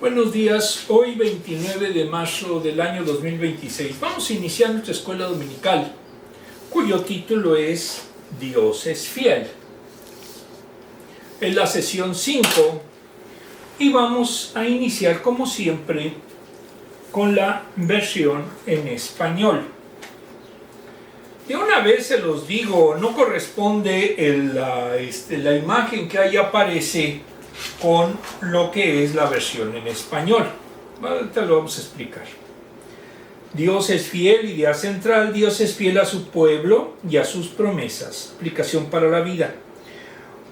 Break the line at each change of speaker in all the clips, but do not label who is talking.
Buenos días, hoy 29 de marzo del año 2026 vamos a iniciar nuestra escuela dominical, cuyo título es Dios es fiel. Es la sesión 5 y vamos a iniciar como siempre con la versión en español. De una vez se los digo, no corresponde la imagen que ahí aparece con lo que es la versión en español. Ahorita lo vamos a explicar. Dios es fiel, idea central. Dios es fiel a su pueblo y a sus promesas. Aplicación para la vida.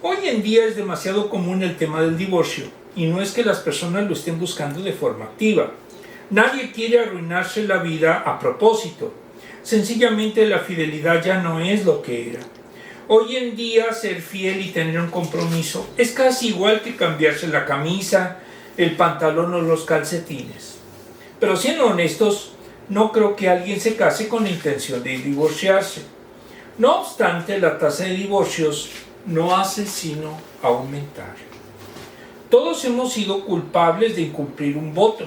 Hoy en día es demasiado común el tema del divorcio, y no es que las personas lo estén buscando de forma activa. Nadie quiere arruinarse la vida a propósito. Sencillamente la fidelidad ya no es lo que era. Hoy en día ser fiel y tener un compromiso es casi igual que cambiarse la camisa, el pantalón o los calcetines. Pero siendo honestos, no creo que alguien se case con la intención de divorciarse. No obstante, la tasa de divorcios no hace sino aumentar. Todos hemos sido culpables de incumplir un voto,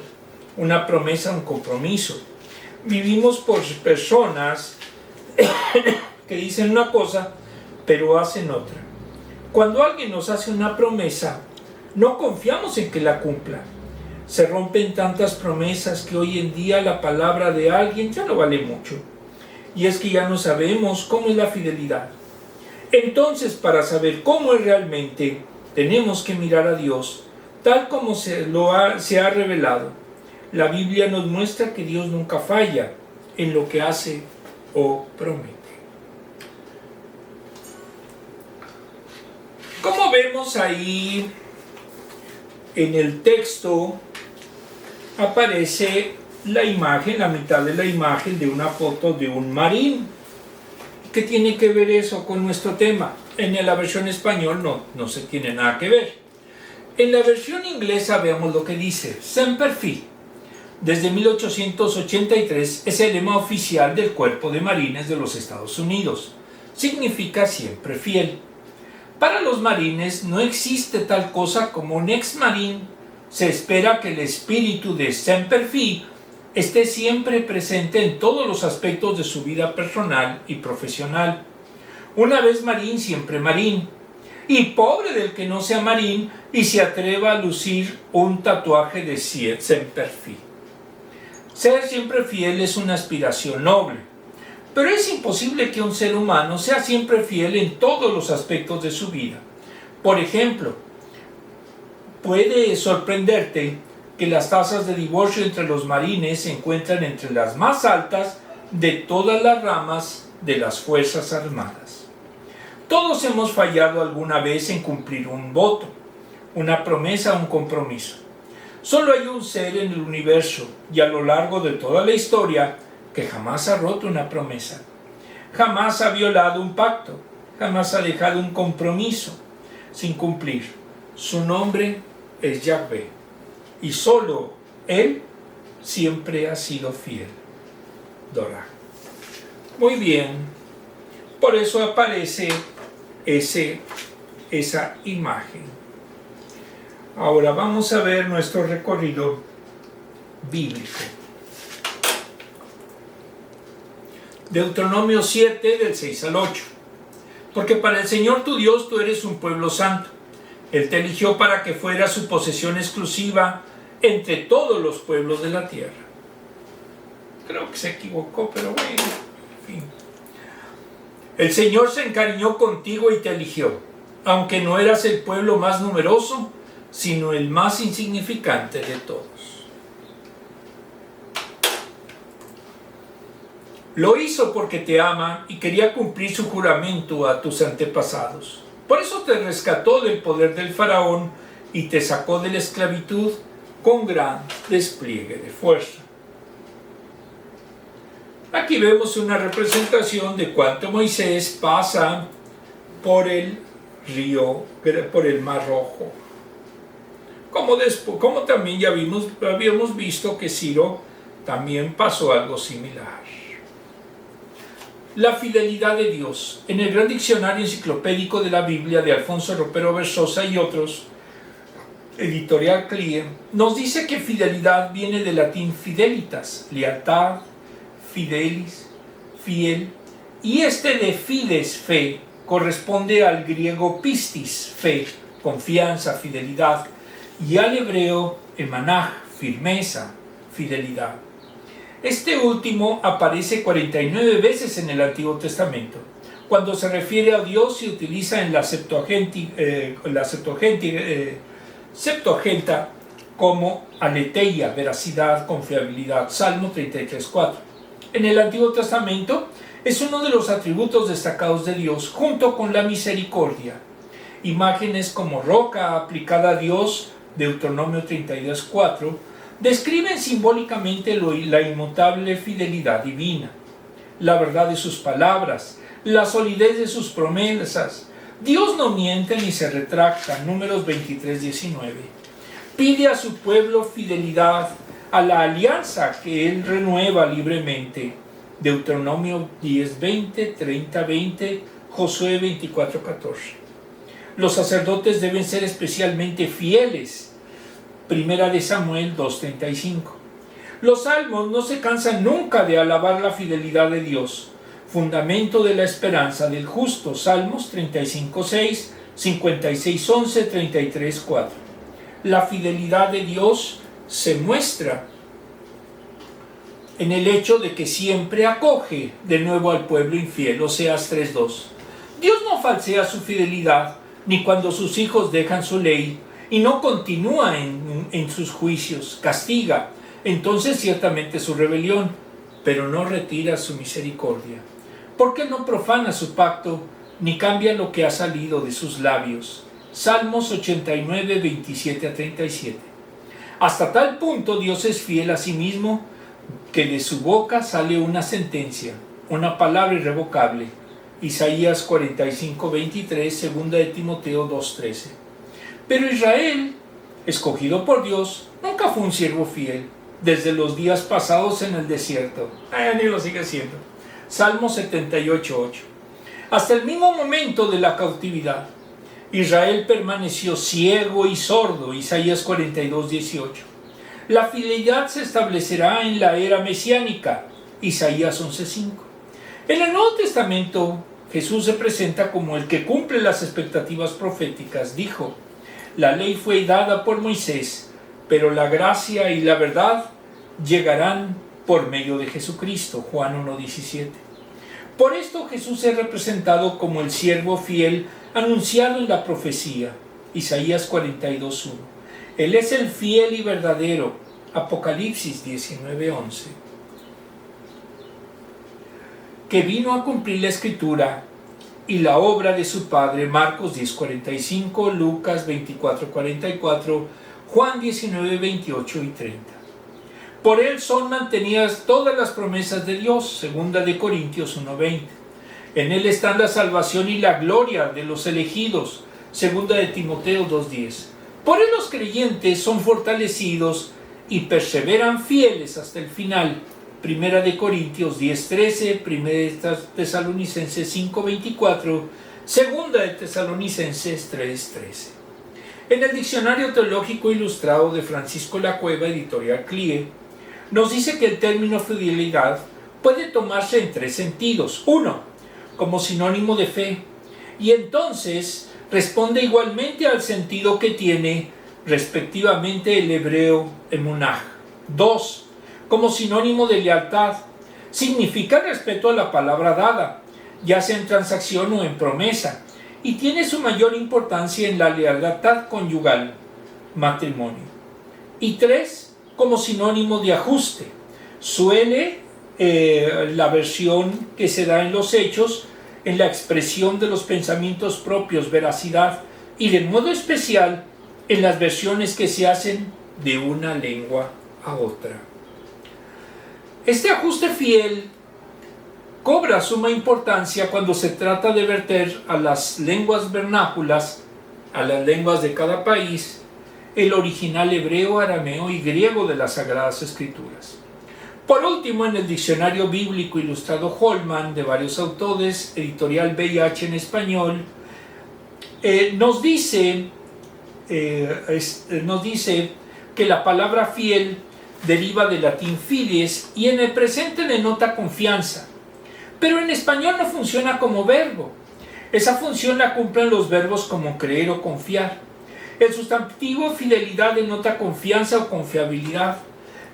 una promesa, un compromiso. Vivimos por personas que dicen una cosa pero hacen otra. Cuando alguien nos hace una promesa, no confiamos en que la cumpla. Se rompen tantas promesas que hoy en día la palabra de alguien ya no vale mucho. Y es que ya no sabemos cómo es la fidelidad. Entonces, para saber cómo es realmente, tenemos que mirar a Dios tal como se ha revelado. La Biblia nos muestra que Dios nunca falla en lo que hace o promete. Como vemos ahí en el texto, aparece la imagen, la mitad de la imagen de una foto de un marín. ¿Qué tiene que ver eso con nuestro tema? En la versión español no se tiene nada que ver. En la versión inglesa veamos lo que dice: Semper Fi. Desde 1883 es el lema oficial del Cuerpo de Marines de los Estados Unidos. Significa siempre fiel. Para los marines no existe tal cosa como un ex-marín. Se espera que el espíritu de Semper Fi esté siempre presente en todos los aspectos de su vida personal y profesional. Una vez marín, siempre marín. Y pobre del que no sea marín y se atreva a lucir un tatuaje de Semper Fi. Ser siempre fiel es una aspiración noble. Pero es imposible que un ser humano sea siempre fiel en todos los aspectos de su vida. Por ejemplo, puede sorprenderte que las tasas de divorcio entre los marines se encuentran entre las más altas de todas las ramas de las Fuerzas Armadas. Todos hemos fallado alguna vez en cumplir un voto, una promesa, un compromiso. Solo hay un ser en el universo y a lo largo de toda la historia que jamás ha roto una promesa, jamás ha violado un pacto, jamás ha dejado un compromiso sin cumplir. Su nombre es Yahvé y solo Él siempre ha sido fiel. Dora. Muy bien, por eso aparece esa imagen. Ahora vamos a ver nuestro recorrido bíblico. Deuteronomio 7, del 6 al 8. Porque para el Señor tu Dios tú eres un pueblo santo. Él te eligió para que fueras su posesión exclusiva entre todos los pueblos de la tierra. Creo que se equivocó, pero bueno, en fin. El Señor se encariñó contigo y te eligió, aunque no eras el pueblo más numeroso, sino el más insignificante de todos. Lo hizo porque te ama y quería cumplir su juramento a tus antepasados. Por eso te rescató del poder del faraón y te sacó de la esclavitud con gran despliegue de fuerza. Aquí vemos una representación de cuánto Moisés pasa por el río, por el Mar Rojo. Como también ya habíamos visto que Ciro también pasó algo similar. La fidelidad de Dios. En el gran diccionario enciclopédico de la Biblia de Alfonso Ropero Versosa y otros, editorial CLIE, nos dice que fidelidad viene del latín fidelitas, lealtad, fidelis, fiel, y este de fides, fe, corresponde al griego pistis, fe, confianza, fidelidad, y al hebreo emanaj, firmeza, fidelidad. Este último aparece 49 veces en el Antiguo Testamento. Cuando se refiere a Dios se utiliza en la Septuaginta como aletheia, veracidad, confiabilidad, Salmo 33:4. En el Antiguo Testamento es uno de los atributos destacados de Dios junto con la misericordia. Imágenes como roca aplicada a Dios, Deuteronomio 32:4, describen simbólicamente la inmutable fidelidad divina, la verdad de sus palabras, la solidez de sus promesas. Dios no miente ni se retracta, Números 23:19. Pide a su pueblo fidelidad a la alianza que Él renueva libremente, Deuteronomio 10:20, 30:20, Josué 24:14. Los sacerdotes deben ser especialmente fieles, Primera de Samuel 2:35. Los salmos no se cansan nunca de alabar la fidelidad de Dios, fundamento de la esperanza del justo, Salmos 35:6, 56:11, 33:4. La fidelidad de Dios se muestra en el hecho de que siempre acoge de nuevo al pueblo infiel, Oseas 3:2. Dios no falsea su fidelidad, ni cuando sus hijos dejan su ley, y no continúa en sus juicios, castiga entonces ciertamente su rebelión, pero no retira su misericordia, porque no profana su pacto, ni cambia lo que ha salido de sus labios. Salmos 89, 27-37. Hasta tal punto Dios es fiel a sí mismo, que de su boca sale una sentencia, una palabra irrevocable. Isaías 45, 23, 2 de Timoteo 2:13. Pero Israel, escogido por Dios, nunca fue un siervo fiel, desde los días pasados en el desierto. Ni lo sigue siendo. Salmo 78:8. Hasta el mismo momento de la cautividad, Israel permaneció ciego y sordo, Isaías 42:18. La fidelidad se establecerá en la era mesiánica, Isaías 11:5. En el Nuevo Testamento, Jesús se presenta como el que cumple las expectativas proféticas. Dijo: la ley fue dada por Moisés, pero la gracia y la verdad llegarán por medio de Jesucristo, Juan 1:17. Por esto Jesús es representado como el siervo fiel anunciado en la profecía, Isaías 42:1. Él es el fiel y verdadero, Apocalipsis 19:11, que vino a cumplir la escritura y la obra de su Padre, Marcos 10:45, Lucas 24:44, Juan 19:28 y 30. Por él son mantenidas todas las promesas de Dios, 2 de Corintios 1:20. En él están la salvación y la gloria de los elegidos, 2 de Timoteo 2:10. Por él los creyentes son fortalecidos y perseveran fieles hasta el final, 1 de Corintios 10:13, 1 de Tesalonicenses 5:24, 2 de Tesalonicenses 3:13. En el Diccionario Teológico Ilustrado de Francisco Lacueva, editorial CLIE, nos dice que el término fidelidad puede tomarse en tres sentidos. Uno, como sinónimo de fe, y entonces responde igualmente al sentido que tiene respectivamente el hebreo emunaj. Dos, como sinónimo de lealtad, significa respeto a la palabra dada, ya sea en transacción o en promesa, y tiene su mayor importancia en la lealtad conyugal, matrimonio. Y tres, como sinónimo de ajuste, suele la versión que se da en los hechos, en la expresión de los pensamientos propios, veracidad, y de modo especial en las versiones que se hacen de una lengua a otra. Este ajuste fiel cobra suma importancia cuando se trata de verter a las lenguas vernáculas, a las lenguas de cada país, el original hebreo, arameo y griego de las Sagradas Escrituras. Por último, en el Diccionario Bíblico Ilustrado Holman, de varios autores, editorial VIH en español, nos dice nos dice que la palabra fiel deriva del latín fides y en el presente denota confianza. Pero en español no funciona como verbo. Esa función la cumplen los verbos como creer o confiar. El sustantivo fidelidad denota confianza o confiabilidad.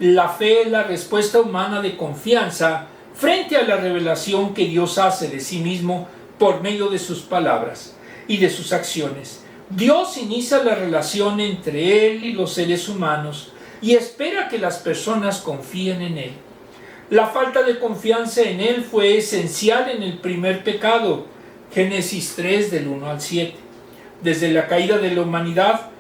La fe es la respuesta humana de confianza frente a la revelación que Dios hace de sí mismo por medio de sus palabras y de sus acciones. Dios inicia la relación entre Él y los seres humanos y espera que las personas confíen en Él. La falta de confianza en Él fue esencial en el primer pecado, Génesis 3 del 1 al 7. Desde la caída de la humanidad,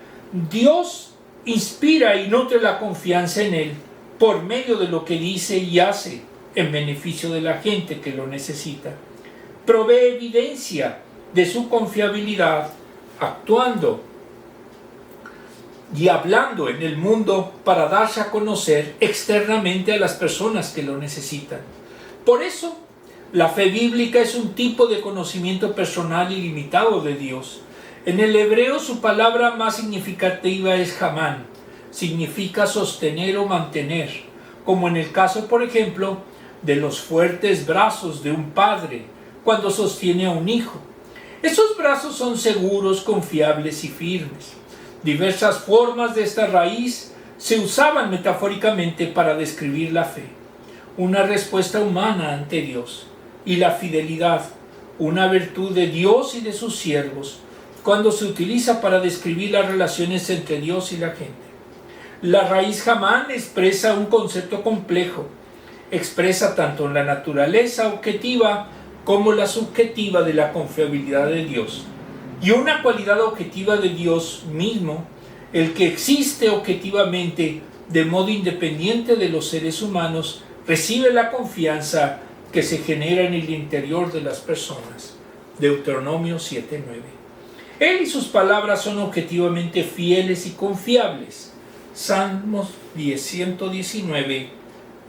Dios inspira y nutre la confianza en Él por medio de lo que dice y hace en beneficio de la gente que lo necesita. Provee evidencia de su confiabilidad actuando y hablando en el mundo para darse a conocer externamente a las personas que lo necesitan. Por eso, la fe bíblica es un tipo de conocimiento personal ilimitado de Dios. En el hebreo su palabra más significativa es Hamán. Significa sostener o mantener, como en el caso, por ejemplo, de los fuertes brazos de un padre cuando sostiene a un hijo. Esos brazos son seguros, confiables y firmes. Diversas formas de esta raíz se usaban metafóricamente para describir la fe, una respuesta humana ante Dios, y la fidelidad, una virtud de Dios y de sus siervos, cuando se utiliza para describir las relaciones entre Dios y la gente. La raíz Hamán expresa un concepto complejo, expresa tanto la naturaleza objetiva como la subjetiva de la confiabilidad de Dios, y una cualidad objetiva de Dios mismo, el que existe objetivamente de modo independiente de los seres humanos, recibe la confianza que se genera en el interior de las personas. Deuteronomio 7:9. Él y sus palabras son objetivamente fieles y confiables. Salmos 119,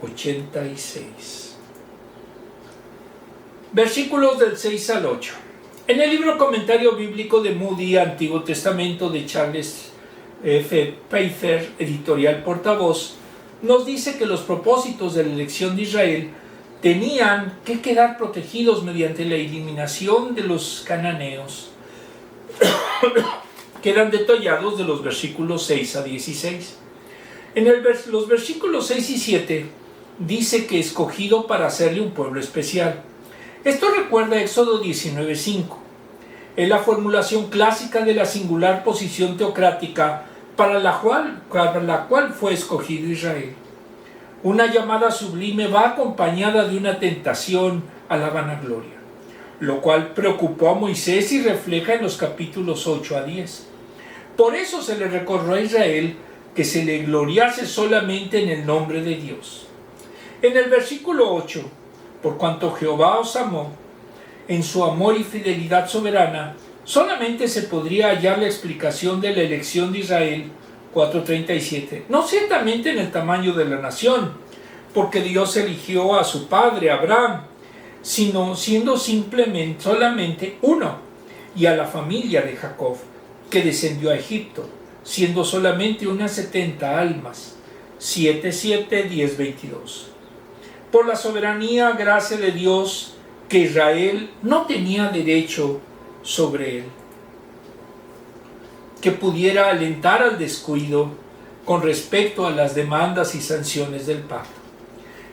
86. Versículos del 6 al 8. En el libro Comentario Bíblico de Moody, Antiguo Testamento, de Charles F. Pfeiffer, editorial Portavoz, nos dice que los propósitos de la elección de Israel tenían que quedar protegidos mediante la eliminación de los cananeos, que eran detallados de los versículos 6 a 16. En los versículos 6 y 7 dice que escogido para hacerle un pueblo especial. Esto recuerda a Éxodo 19:5. Es la formulación clásica de la singular posición teocrática para la cual fue escogido Israel. Una llamada sublime va acompañada de una tentación a la vanagloria, lo cual preocupó a Moisés y refleja en los capítulos 8 a 10. Por eso se le recordó a Israel que se le gloriase solamente en el nombre de Dios. En el versículo 8, por cuanto Jehová os amó, en su amor y fidelidad soberana, solamente se podría hallar la explicación de la elección de Israel 4:37. No ciertamente en el tamaño de la nación, porque Dios eligió a su padre Abraham, sino siendo solamente uno, y a la familia de Jacob, que descendió a Egipto, siendo solamente unas 70 almas. 7:10-22. Por la soberanía, gracia de Dios, que Israel no tenía derecho sobre él, que pudiera alentar al descuido con respecto a las demandas y sanciones del pacto.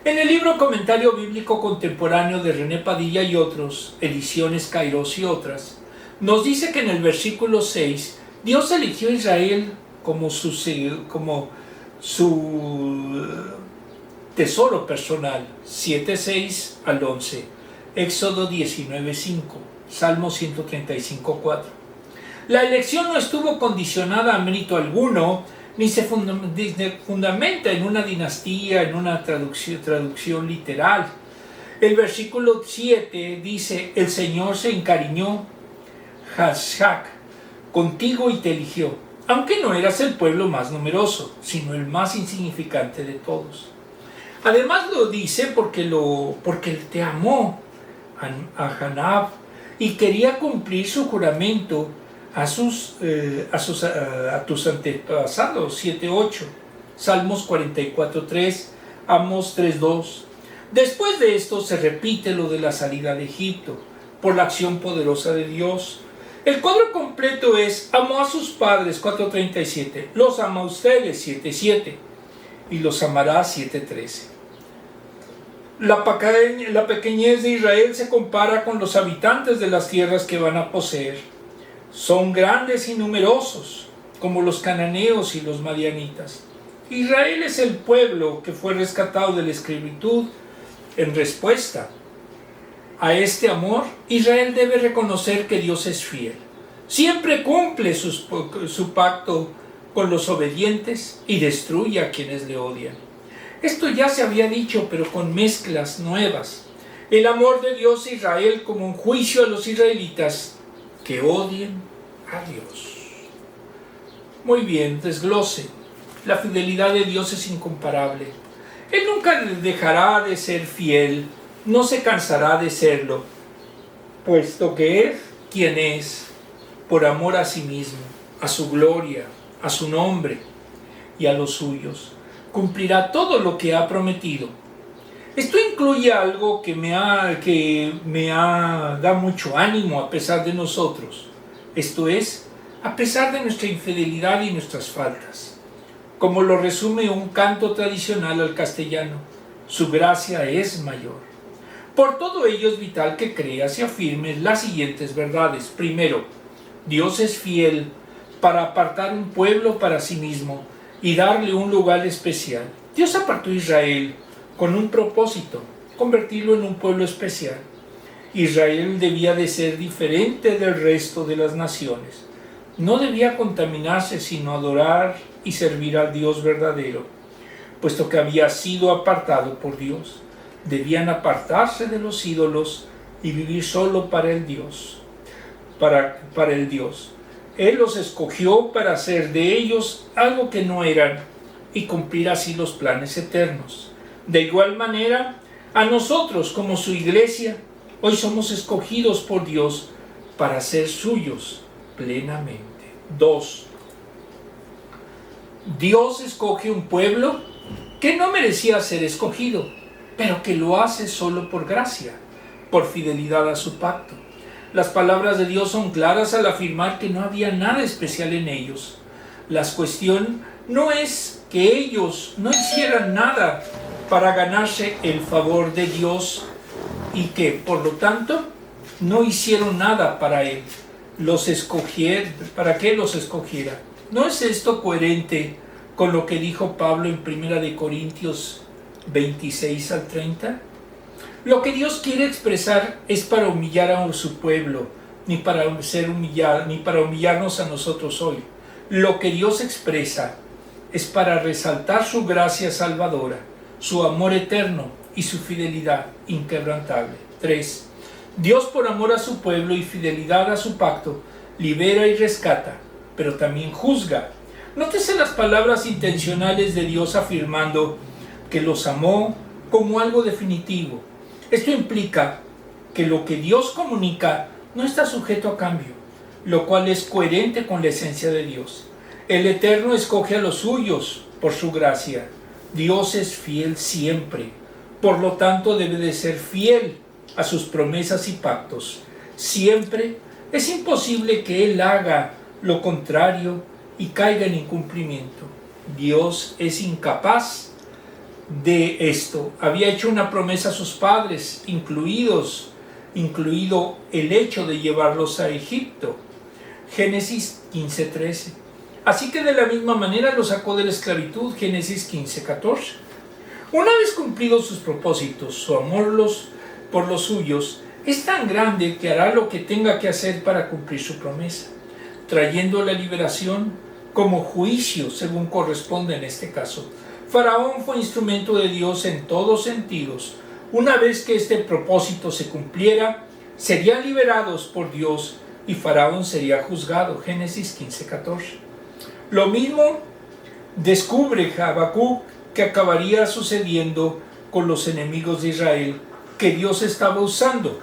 En el libro Comentario Bíblico Contemporáneo de René Padilla y otros, ediciones Kairos y otras, nos dice que en el versículo 6, Dios eligió a Israel como su tesoro personal, 7:6 al 11, Éxodo 19:5, Salmo 135:4. La elección no estuvo condicionada a mérito alguno, ni se fundamenta en una dinastía, en una traducción literal. El versículo 7 dice: el Señor se encariñó, Hashak, contigo y te eligió, aunque no eras el pueblo más numeroso, sino el más insignificante de todos. Además lo dice porque él te amó a Hanab y quería cumplir su juramento a tus antepasados, 7:8, Salmos 44:3, Amós 3:2. Después de esto se repite lo de la salida de Egipto, por la acción poderosa de Dios. El cuadro completo es: amó a sus padres, 4:37, los ama a ustedes, 7:7, y los amará, 7:13. La pequeñez de Israel se compara con los habitantes de las tierras que van a poseer. Son grandes y numerosos, como los cananeos y los madianitas. Israel es el pueblo que fue rescatado de la esclavitud. En respuesta a este amor, Israel debe reconocer que Dios es fiel. Siempre cumple su pacto con los obedientes y destruye a quienes le odian. Esto ya se había dicho, pero con mezclas nuevas. El amor de Dios a Israel como un juicio a los israelitas que odien a Dios. Muy bien, desglose. La fidelidad de Dios es incomparable. Él nunca dejará de ser fiel, no se cansará de serlo, puesto que es quien es, por amor a sí mismo, a su gloria, a su nombre y a los suyos. Cumplirá todo lo que ha prometido. Esto incluye algo que da mucho ánimo a pesar de nosotros. Esto es, a pesar de nuestra infidelidad y nuestras faltas. Como lo resume un canto tradicional al castellano, su gracia es mayor. Por todo ello es vital que creas y afirmes las siguientes verdades. Primero, Dios es fiel para apartar un pueblo para sí mismo y darle un lugar especial. Dios apartó a Israel con un propósito, convertirlo en un pueblo especial. Israel debía de ser diferente del resto de las naciones. No debía contaminarse, sino adorar y servir al Dios verdadero, puesto que había sido apartado por Dios. Debían apartarse de los ídolos y vivir solo para el Dios. Para el Dios. Él los escogió para hacer de ellos algo que no eran y cumplir así los planes eternos. De igual manera, a nosotros como su iglesia, hoy somos escogidos por Dios para ser suyos plenamente. 2. Dios escoge un pueblo que no merecía ser escogido, pero que lo hace solo por gracia, por fidelidad a su pacto. Las palabras de Dios son claras al afirmar que no había nada especial en ellos. La cuestión no es que ellos no hicieran nada para ganarse el favor de Dios y que, por lo tanto, no hicieron nada para Él. ¿Para que los escogiera? ¿No es esto coherente con lo que dijo Pablo en 1 Corintios 26 al 30? Lo que Dios quiere expresar es para humillar a su pueblo, ni para humillarnos a nosotros hoy. Lo que Dios expresa es para resaltar su gracia salvadora, su amor eterno y su fidelidad inquebrantable. 3. Dios, por amor a su pueblo y fidelidad a su pacto, libera y rescata, pero también juzga. Nótese las palabras intencionales de Dios afirmando que los amó como algo definitivo. Esto implica que lo que Dios comunica no está sujeto a cambio, lo cual es coherente con la esencia de Dios. El Eterno escoge a los suyos por su gracia. Dios es fiel siempre, por lo tanto debe de ser fiel a sus promesas y pactos. Siempre es imposible que Él haga lo contrario y caiga en incumplimiento. Dios es incapaz de esto. Había hecho una promesa a sus padres, incluido el hecho de llevarlos a Egipto. Génesis 15:13. Así que de la misma manera los sacó de la esclavitud. Génesis 15:14. Una vez cumplidos sus propósitos, su amor por los suyos es tan grande que hará lo que tenga que hacer para cumplir su promesa, trayendo la liberación como juicio según corresponde en este caso. Faraón fue instrumento de Dios en todos sentidos. Una vez que este propósito se cumpliera, serían liberados por Dios y Faraón sería juzgado. Génesis 15:14. Lo mismo descubre Habacuc que acabaría sucediendo con los enemigos de Israel, que Dios estaba usando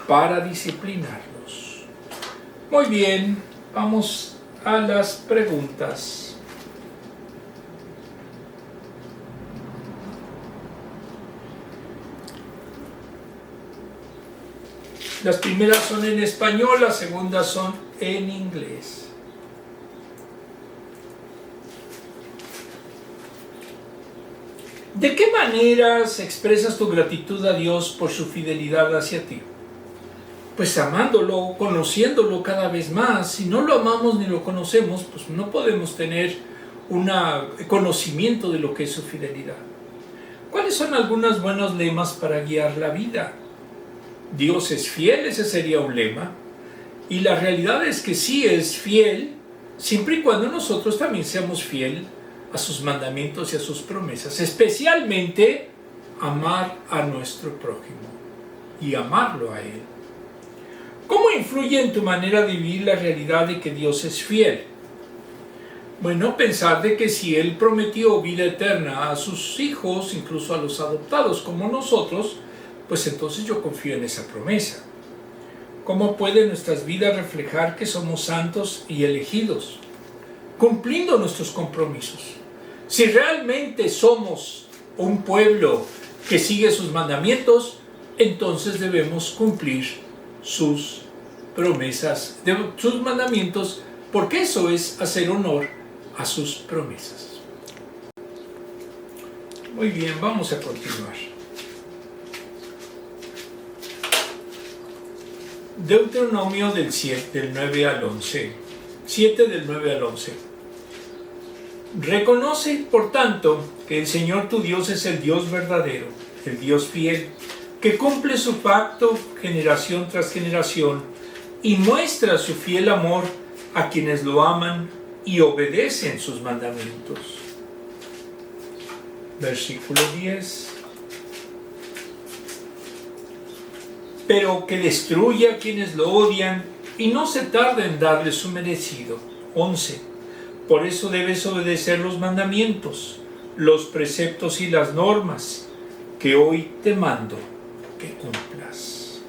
para disciplinarlos. Muy bien, Vamos a las preguntas. Las primeras son en español, las segundas son en inglés. ¿De qué maneras expresas tu gratitud a Dios por su fidelidad hacia ti? Pues amándolo, conociéndolo cada vez más. Si no lo amamos ni lo conocemos, pues no podemos tener un conocimiento de lo que es su fidelidad. ¿Cuáles son algunos buenos lemas para guiar la vida? Dios es fiel, ese sería un lema. Y la realidad es que sí es fiel, siempre y cuando nosotros también seamos fieles a sus mandamientos y a sus promesas, especialmente amar a nuestro prójimo y amarlo a Él. ¿Cómo influye en tu manera de vivir la realidad de que Dios es fiel? Bueno, pensar de que si Él prometió vida eterna a sus hijos, incluso a los adoptados como nosotros, pues entonces yo confío en esa promesa. ¿Cómo pueden nuestras vidas reflejar que somos santos y elegidos, cumpliendo nuestros compromisos? Si realmente somos un pueblo que sigue sus mandamientos, entonces debemos cumplir sus promesas, sus mandamientos, porque eso es hacer honor a sus promesas. Muy bien, vamos a continuar. Deuteronomio del 9 al 11. 7 del 9 al 11. Reconoce, por tanto, que el Señor tu Dios es el Dios verdadero, el Dios fiel, que cumple su pacto generación tras generación y muestra su fiel amor a quienes lo aman y obedecen sus mandamientos. Versículo 10. Pero que destruya a quienes lo odian y no se tarde en darle su merecido. 11. Por eso debes obedecer los mandamientos, los preceptos y las normas que hoy te mando que cumplas.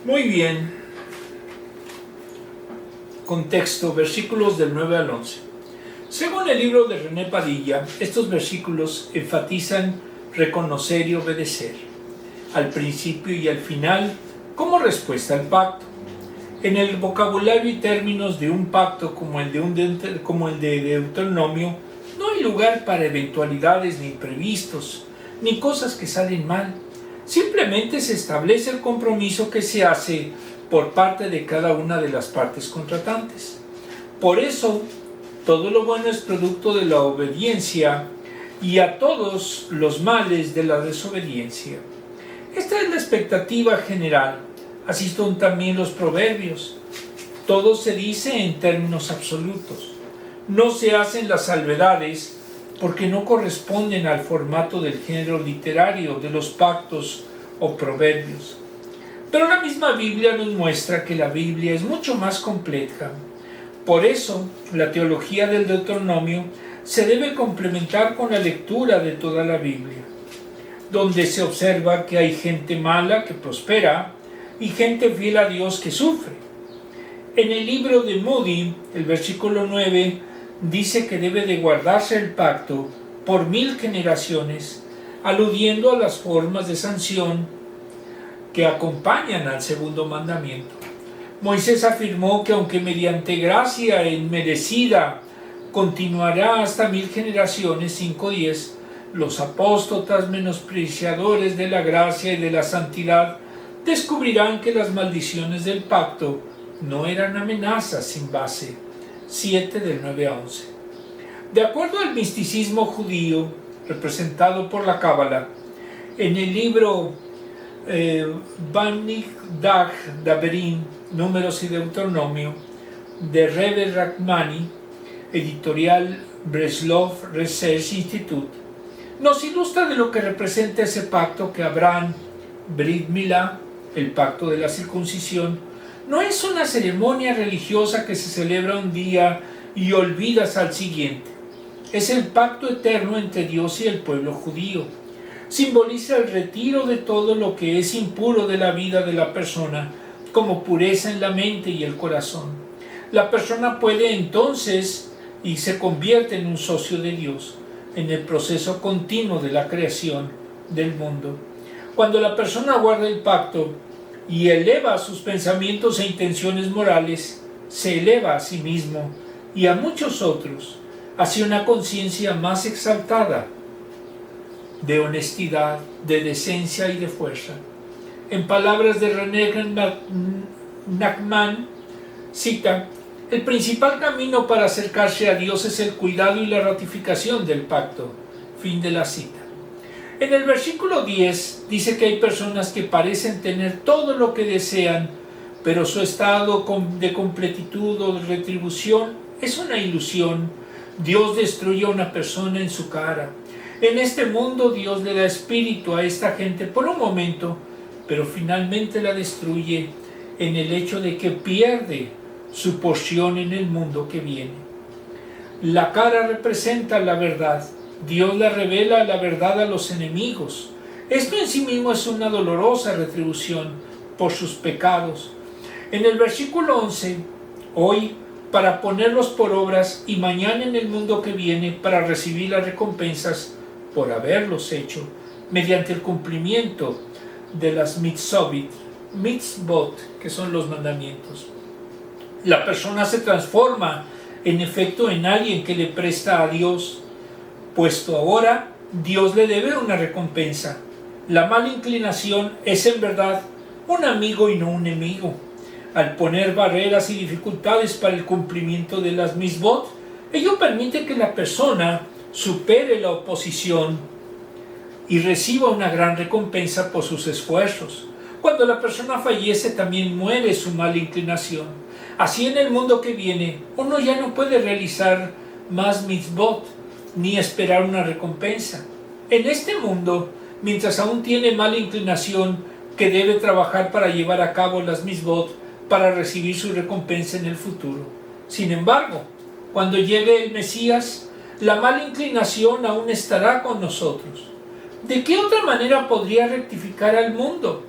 Muy bien. Contexto, versículos del 9 al 11. Según el libro de René Padilla, estos versículos enfatizan reconocer y obedecer, al principio y al final, como respuesta al pacto. En el vocabulario y términos de un pacto como el de Deuteronomio, no hay lugar para eventualidades ni imprevistos, ni cosas que salen mal. Simplemente se establece el compromiso que se hace por parte de cada una de las partes contratantes. Por eso, todo lo bueno es producto de la obediencia y a todos los males de la desobediencia. Esta es la expectativa general. Así son también los proverbios. Todo se dice en términos absolutos. No se hacen las salvedades porque no corresponden al formato del género literario de los pactos o proverbios. Pero la misma Biblia nos muestra que la Biblia es mucho más compleja. Por eso, la teología del Deuteronomio se debe complementar con la lectura de toda la Biblia, donde se observa que hay gente mala que prospera y gente fiel a Dios que sufre. En el libro de Moody, el versículo 9, dice que debe de guardarse el pacto por 1000 generaciones, aludiendo a las formas de sanción que acompañan al segundo mandamiento. Moisés afirmó que aunque mediante gracia inmerecida continuará hasta 1000 generaciones, 5:10, los apóstatas menospreciadores de la gracia y de la santidad descubrirán que las maldiciones del pacto no eran amenazas sin base. 7 del 9 a 11. De acuerdo al misticismo judío representado por la Cábala, en el libro Bani Dag Daverim, Números y Deuteronomio, de Rebbe Rachmani, editorial Breslov Research Institute, nos ilustra de lo que representa ese pacto que Abraham, Brit Milá, el pacto de la circuncisión, no es una ceremonia religiosa que se celebra un día y olvidas al siguiente. Es el pacto eterno entre Dios y el pueblo judío. Simboliza el retiro de todo lo que es impuro de la vida de la persona, como pureza en la mente y el corazón. La persona puede entonces y se convierte en un socio de Dios en el proceso continuo de la creación del mundo. Cuando la persona guarda el pacto y eleva sus pensamientos e intenciones morales, se eleva a sí mismo y a muchos otros hacia una conciencia más exaltada de honestidad, de decencia y de fuerza. En palabras de René Nachman, cita: el principal camino para acercarse a Dios es el cuidado y la ratificación del pacto. Fin de la cita. En el versículo 10 dice que hay personas que parecen tener todo lo que desean, pero su estado de completitud o de retribución es una ilusión. Dios destruye a una persona en su cara. En este mundo Dios le da espíritu a esta gente por un momento, pero finalmente la destruye en el hecho de que pierde su porción en el mundo que viene. La cara representa la verdad. Dios la revela la verdad a los enemigos. Esto en sí mismo es una dolorosa retribución por sus pecados. En el versículo 11, hoy para ponerlos por obras y mañana en el mundo que viene para recibir las recompensas por haberlos hecho mediante el cumplimiento de las mitzvot, que son los mandamientos. La persona se transforma en efecto en alguien que le presta a Dios, puesto ahora Dios le debe una recompensa. La mala inclinación es en verdad un amigo y no un enemigo. Al poner barreras y dificultades para el cumplimiento de las mitzvot, ello permite que la persona supere la oposición y reciba una gran recompensa por sus esfuerzos. Cuando la persona fallece, también muere su mala inclinación. Así en el mundo que viene, uno ya no puede realizar más mitzvot ni esperar una recompensa. En este mundo, mientras aún tiene mala inclinación, que debe trabajar para llevar a cabo las mitzvot para recibir su recompensa en el futuro. Sin embargo, cuando llegue el Mesías, la mala inclinación aún estará con nosotros. ¿De qué otra manera podría rectificar al mundo?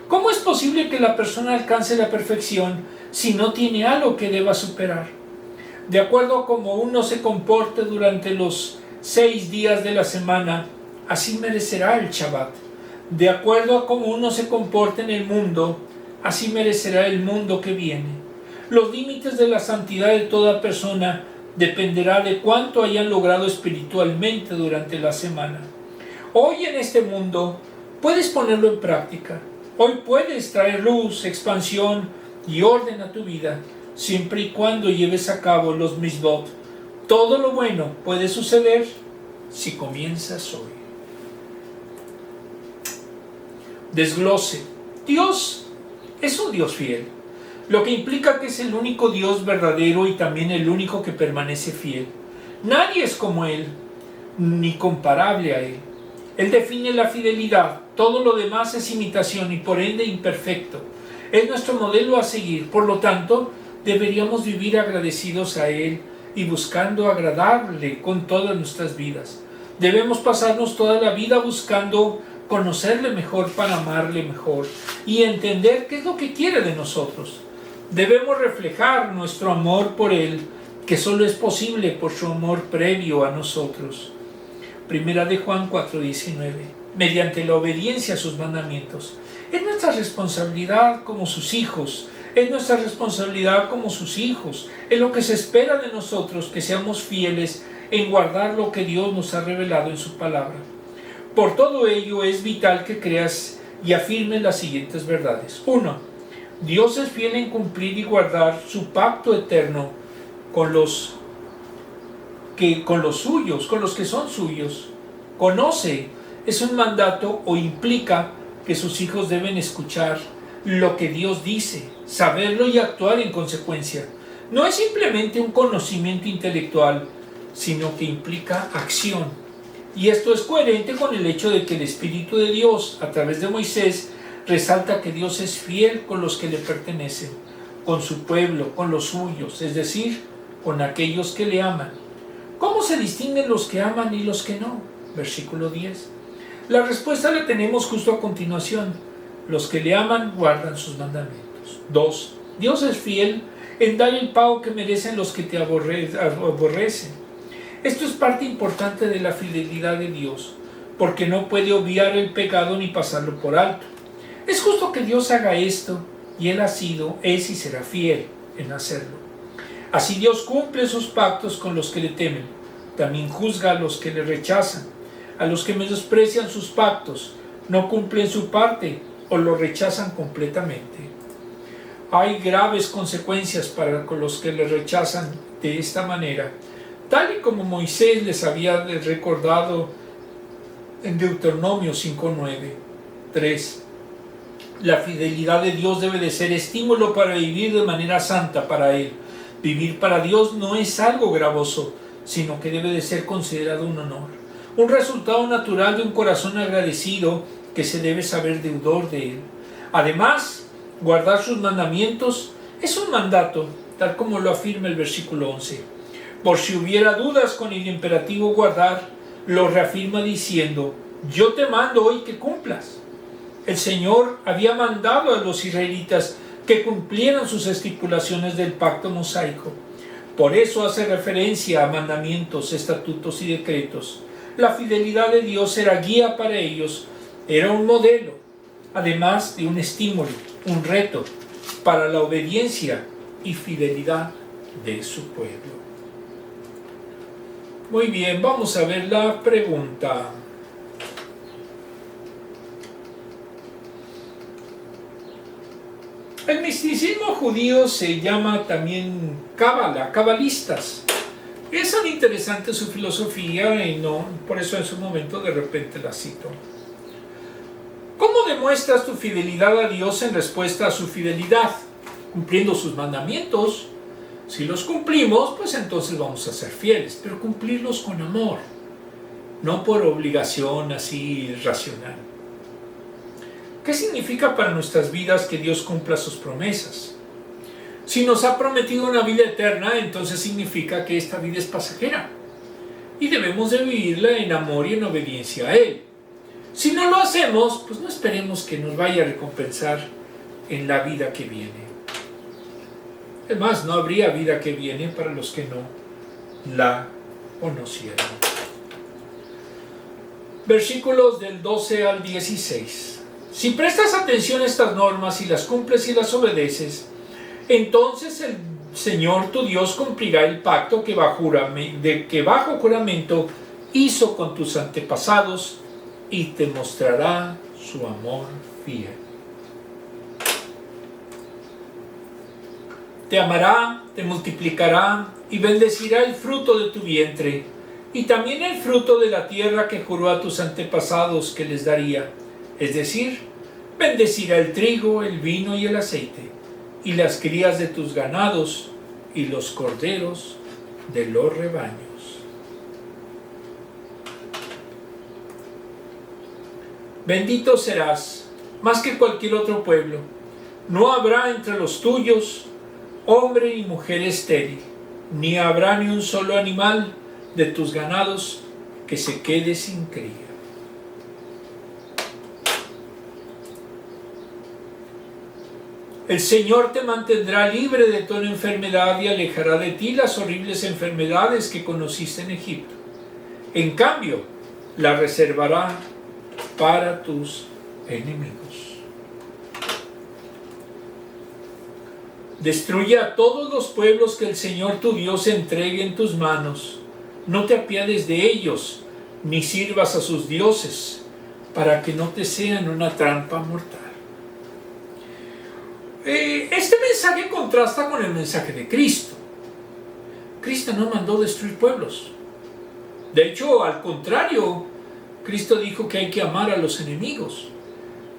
¿Cómo es posible que la persona alcance la perfección si no tiene algo que deba superar? De acuerdo a cómo uno se comporte durante los 6 días de la semana, así merecerá el Shabbat. De acuerdo a cómo uno se comporte en el mundo, así merecerá el mundo que viene. Los límites de la santidad de toda persona dependerá de cuánto hayan logrado espiritualmente durante la semana. Hoy en este mundo puedes ponerlo en práctica. Hoy puedes traer luz, expansión y orden a tu vida, siempre y cuando lleves a cabo los mitzvot. Todo lo bueno puede suceder si comienzas hoy. Desglose. Dios es un Dios fiel, lo que implica que es el único Dios verdadero y también el único que permanece fiel. Nadie es como Él, ni comparable a Él. Él define la fidelidad, todo lo demás es imitación y por ende imperfecto. Es nuestro modelo a seguir, por lo tanto, deberíamos vivir agradecidos a Él y buscando agradarle con todas nuestras vidas. Debemos pasarnos toda la vida buscando conocerle mejor para amarle mejor y entender qué es lo que quiere de nosotros. Debemos reflejar nuestro amor por Él, que solo es posible por su amor previo a nosotros. Primera de Juan 4:19, mediante la obediencia a sus mandamientos. Es nuestra responsabilidad como sus hijos, es nuestra responsabilidad como sus hijos, es lo que se espera de nosotros, que seamos fieles en guardar lo que Dios nos ha revelado en su palabra. Por todo ello es vital que creas y afirmes las siguientes verdades. 1. Dios es fiel en cumplir y guardar su pacto eterno con los suyos, con los que son suyos. Conoce es un mandato o implica que sus hijos deben escuchar lo que Dios dice, saberlo y actuar en consecuencia. No es simplemente un conocimiento intelectual, sino que implica acción. Y esto es coherente con el hecho de que el Espíritu de Dios, a través de Moisés, resalta que Dios es fiel con los que le pertenecen, con su pueblo, con los suyos, es decir, con aquellos que le aman. ¿Cómo se distinguen los que aman y los que no? Versículo 10. La respuesta la tenemos justo a continuación. Los que le aman guardan sus mandamientos. 2. Dios es fiel en dar el pago que merecen los que te aborrecen. Esto es parte importante de la fidelidad de Dios, porque no puede obviar el pecado ni pasarlo por alto. Es justo que Dios haga esto, y Él ha sido, es y será fiel en hacerlo. Así Dios cumple sus pactos con los que le temen. También juzga a los que le rechazan, a los que menosprecian sus pactos, no cumplen su parte o lo rechazan completamente. Hay graves consecuencias para los que le rechazan de esta manera, tal y como Moisés les había recordado en Deuteronomio 5:9. 3. La fidelidad de Dios debe de ser estímulo para vivir de manera santa para Él. Vivir para Dios no es algo gravoso, sino que debe de ser considerado un honor, un resultado natural de un corazón agradecido que se debe saber deudor de Él. Además, guardar sus mandamientos es un mandato, tal como lo afirma el versículo 11. Por si hubiera dudas con el imperativo guardar, lo reafirma diciendo: yo te mando hoy que cumplas. El Señor había mandado a los israelitas que cumplieran sus estipulaciones del pacto mosaico. Por eso hace referencia a mandamientos, estatutos y decretos. La fidelidad de Dios era guía para ellos, era un modelo, además de un estímulo, un reto para la obediencia y fidelidad de su pueblo. Muy bien, vamos a ver la pregunta. El misticismo judío se llama también cábala, cabalistas. Es tan interesante su filosofía y no, por eso en su momento de repente la cito. ¿Cómo demuestras tu fidelidad a Dios en respuesta a su fidelidad? Cumpliendo sus mandamientos. Si los cumplimos, pues entonces vamos a ser fieles, pero cumplirlos con amor, no por obligación así racional. ¿Qué significa para nuestras vidas que Dios cumpla sus promesas? Si nos ha prometido una vida eterna, entonces significa que esta vida es pasajera y debemos de vivirla en amor y en obediencia a Él. Si no lo hacemos, pues no esperemos que nos vaya a recompensar en la vida que viene. Además, no habría vida que viene para los que no la conocieran. Versículos del 12 al 16. Si prestas atención a estas normas y las cumples y las obedeces, entonces el Señor tu Dios cumplirá el pacto que bajo juramento hizo con tus antepasados y te mostrará su amor fiel. Te amará, te multiplicará y bendecirá el fruto de tu vientre y también el fruto de la tierra que juró a tus antepasados que les daría. Es decir, bendecirá el trigo, el vino y el aceite, y las crías de tus ganados, y los corderos de los rebaños. Bendito serás, más que cualquier otro pueblo. No habrá entre los tuyos hombre y mujer estéril, ni habrá ni un solo animal de tus ganados que se quede sin cría. El Señor te mantendrá libre de toda enfermedad y alejará de ti las horribles enfermedades que conociste en Egipto. En cambio, la reservará para tus enemigos. Destruye a todos los pueblos que el Señor tu Dios entregue en tus manos. No te apiades de ellos, ni sirvas a sus dioses, para que no te sean una trampa mortal. Este mensaje contrasta con el mensaje de Cristo. Cristo no mandó destruir pueblos. De hecho, al contrario, Cristo dijo que hay que amar a los enemigos.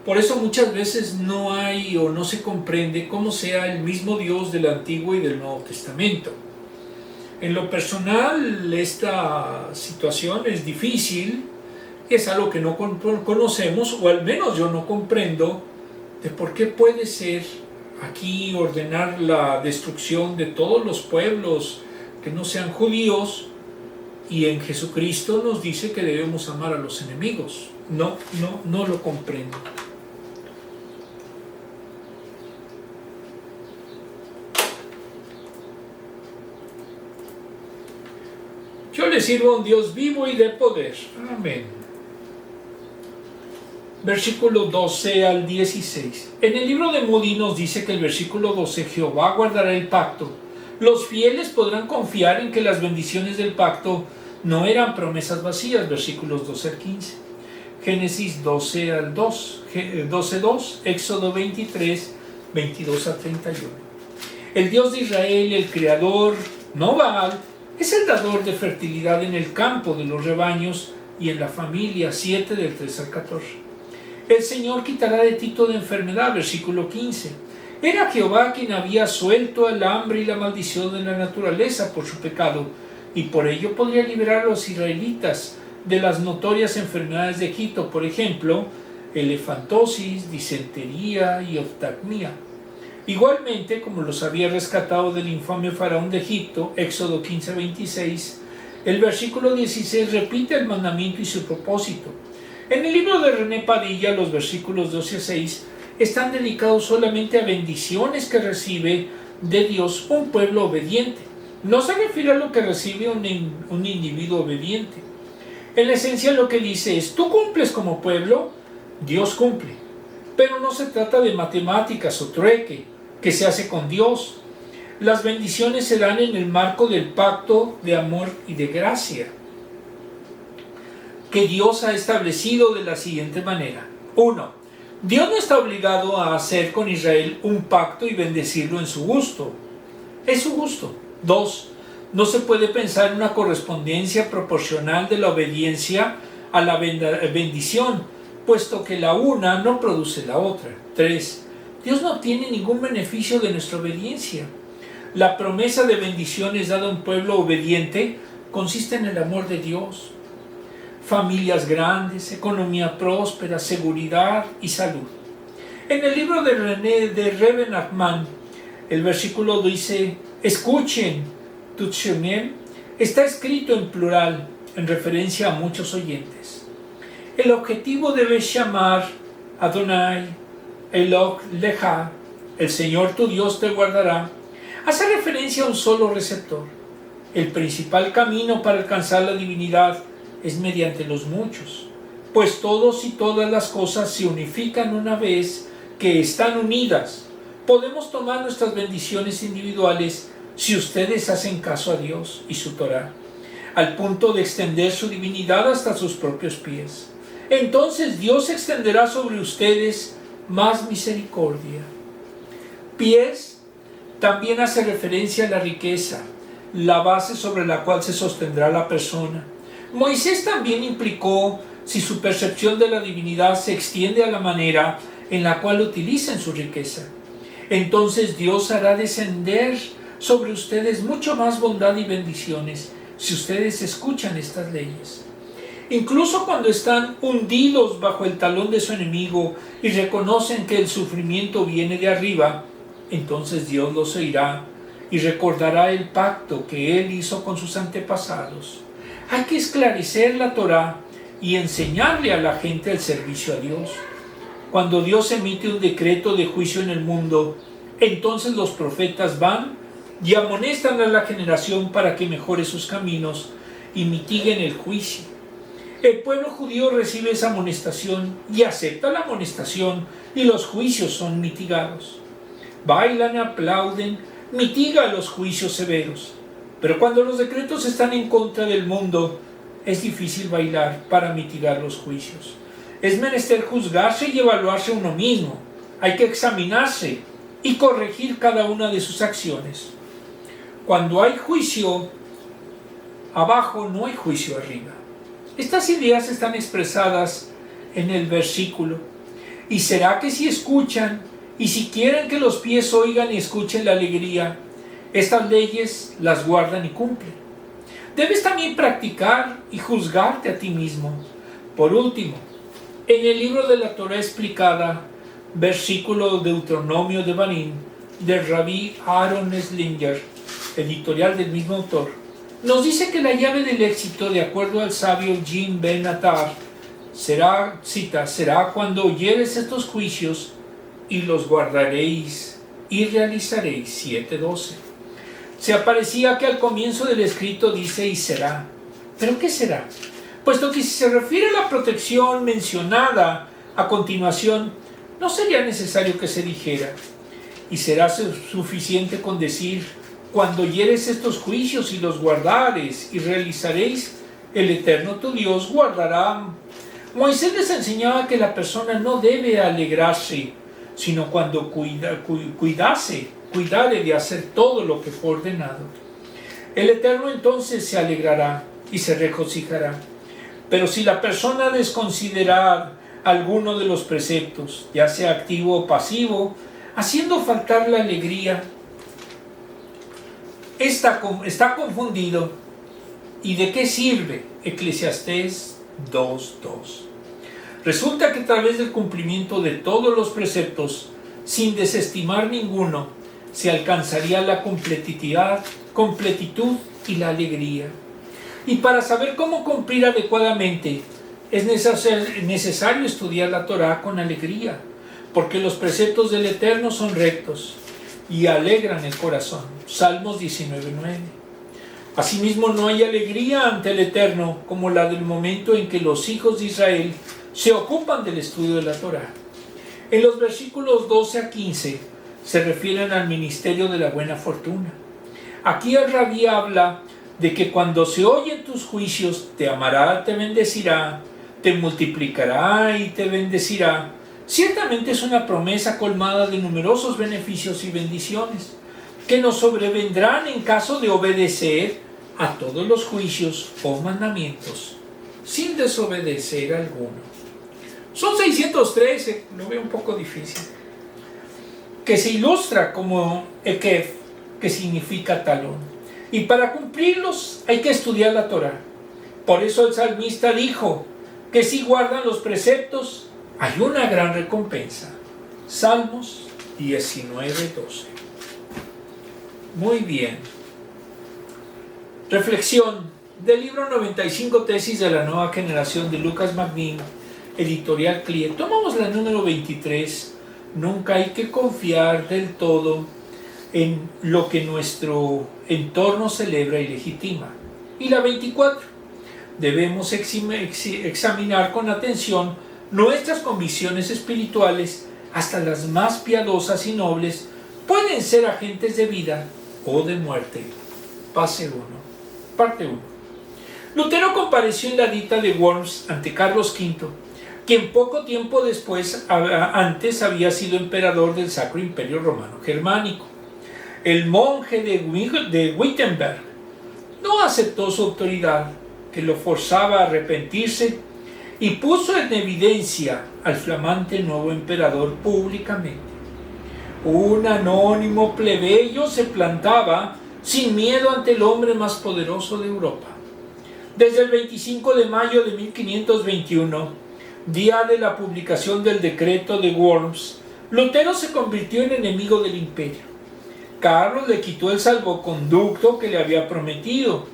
Por eso muchas veces no hay o no se comprende cómo sea el mismo Dios del Antiguo y del Nuevo Testamento. En lo personal, esta situación es difícil, es algo que no conocemos, o al menos yo no comprendo, de por qué puede ser aquí ordenar la destrucción de todos los pueblos que no sean judíos, Y en Jesucristo nos dice que debemos amar a los enemigos. No lo comprendo. Yo le sirvo a un Dios vivo y de poder. Amén. Versículo 12 al 16. En el libro de Moody nos dice que el versículo 12, Jehová guardará el pacto. Los fieles podrán confiar en que las bendiciones del pacto no eran promesas vacías. Versículos 12 al 15. Génesis 12 al 2, 12:2, Éxodo 23, 22 a 31. El Dios de Israel, el Creador, no Baal, es el dador de fertilidad en el campo de los rebaños y en la familia. 7 del 3 al 14. El Señor quitará de ti toda enfermedad. Versículo 15. Era Jehová quien había suelto el hambre y la maldición de la naturaleza por su pecado, y por ello podría liberar a los israelitas de las notorias enfermedades de Egipto, por ejemplo, elefantosis, disentería y oftalmia. Igualmente, como los había rescatado del infame faraón de Egipto, Éxodo 15:26, el versículo 16 repite el mandamiento y su propósito. En el libro de René Padilla, los versículos 12 a 6 están dedicados solamente a bendiciones que recibe de Dios un pueblo obediente. No se refiere a lo que recibe un individuo obediente. En la esencia lo que dice es, tú cumples como pueblo, Dios cumple. Pero no se trata de matemáticas o trueque que se hace con Dios. Las bendiciones se dan en el marco del pacto de amor y de gracia que Dios ha establecido de la siguiente manera. 1. Dios no está obligado a hacer con Israel un pacto y bendecirlo en su gusto. Es su gusto. 2. No se puede pensar en una correspondencia proporcional de la obediencia a la bendición, puesto que la una no produce la otra. 3. Dios no obtiene ningún beneficio de nuestra obediencia. La promesa de bendiciones dada a un pueblo obediente consiste en el amor de Dios. Familias grandes, economía próspera, seguridad y salud. En el libro de Reben Nachman, el versículo dice, escuchen, Tutshemem, está escrito en plural, en referencia a muchos oyentes. El objetivo debe llamar Adonai, Eloh Leja, el Señor tu Dios te guardará, hace referencia a un solo receptor. El principal camino para alcanzar la divinidad es mediante los muchos, pues todos y todas las cosas se unifican una vez que están unidas. Podemos tomar nuestras bendiciones individuales si ustedes hacen caso a Dios y su Torah, al punto de extender su divinidad hasta sus propios pies. Entonces Dios extenderá sobre ustedes más misericordia. Pies también hace referencia a la riqueza, la base sobre la cual se sostendrá la persona. Moisés también implicó si su percepción de la divinidad se extiende a la manera en la cual utilizan su riqueza. Entonces Dios hará descender sobre ustedes mucho más bondad y bendiciones si ustedes escuchan estas leyes. Incluso cuando están hundidos bajo el talón de su enemigo y reconocen que el sufrimiento viene de arriba, entonces Dios los oirá y recordará el pacto que Él hizo con sus antepasados. Hay que esclarecer la Torá y enseñarle a la gente el servicio a Dios. Cuando Dios emite un decreto de juicio en el mundo, entonces los profetas van y amonestan a la generación para que mejore sus caminos y mitiguen el juicio. El pueblo judío recibe esa amonestación y acepta la amonestación y los juicios son mitigados. Bailan, aplauden, mitiga los juicios severos. Pero cuando los decretos están en contra del mundo, es difícil bailar para mitigar los juicios. Es menester juzgarse y evaluarse uno mismo. Hay que examinarse y corregir cada una de sus acciones. Cuando hay juicio abajo, no hay juicio arriba. Estas ideas están expresadas en el versículo. ¿Y será que si escuchan y si quieren que los pies oigan y escuchen la alegría, estas leyes las guardan y cumplen? Debes también practicar y juzgarte a ti mismo. Por último, en el libro de la Torah explicada, versículo Deuteronomio de Banim, del Rabí Aaron Slinger, editorial del mismo autor, nos dice que la llave del éxito, de acuerdo al sabio Jim Ben Attar, será, cita, será cuando oyeres estos juicios y los guardaréis y realizaréis. 7:12. Se aparecía que al comienzo del escrito dice y será. ¿Pero qué será? Puesto que si se refiere a la protección mencionada a continuación, no sería necesario que se dijera. Y será suficiente con decir, cuando oyeres estos juicios y los guardares y realizaréis, el Eterno tu Dios guardará. Moisés les enseñaba que la persona no debe alegrarse, sino cuando cuidare de hacer todo lo que fue ordenado. El Eterno entonces se alegrará y se regocijará. Pero si la persona desconsidera alguno de los preceptos, ya sea activo o pasivo, haciendo faltar la alegría, está confundido. ¿Y de qué sirve? Eclesiastés 2:2. Resulta que a través del cumplimiento de todos los preceptos, sin desestimar ninguno, se alcanzaría la completitud y la alegría. Y para saber cómo cumplir adecuadamente, es necesario estudiar la Torá con alegría, porque los preceptos del Eterno son rectos y alegran el corazón. Salmos 19:9. Asimismo, no hay alegría ante el Eterno como la del momento en que los hijos de Israel se ocupan del estudio de la Torá. En los versículos 12 a 15 se refieren al ministerio de la buena fortuna. Aquí el Rabí habla de que cuando se oyen tus juicios, te amará, te bendecirá, te multiplicará y te bendecirá. Ciertamente es una promesa colmada de numerosos beneficios y bendiciones que nos sobrevendrán en caso de obedecer a todos los juicios o mandamientos, sin desobedecer alguno. Son 613, lo veo un poco difícil, que se ilustra como Ekef, que significa talón. Y para cumplirlos hay que estudiar la Torá. Por eso el salmista dijo que si guardan los preceptos, hay una gran recompensa. Salmos 19:12. Muy bien. Reflexión del libro 95 Tesis de la Nueva Generación de Lucas Magnin, editorial CLIE. Tomamos la número 23. Nunca hay que confiar del todo en lo que nuestro entorno celebra y legitima. Y la 24. Debemos examinar con atención nuestras convicciones espirituales, hasta las más piadosas y nobles, pueden ser agentes de vida o de muerte. Parte 1. Lutero compareció en la dita de Worms ante Carlos V, quien poco tiempo antes había sido emperador del Sacro Imperio Romano Germánico. El monje de Wittenberg no aceptó su autoridad, que lo forzaba a arrepentirse, y puso en evidencia al flamante nuevo emperador públicamente. Un anónimo plebeyo se plantaba sin miedo ante el hombre más poderoso de Europa. Desde el 25 de mayo de 1521, día de la publicación del decreto de Worms, Lutero se convirtió en enemigo del imperio. Carlos le quitó el salvoconducto que le había prometido,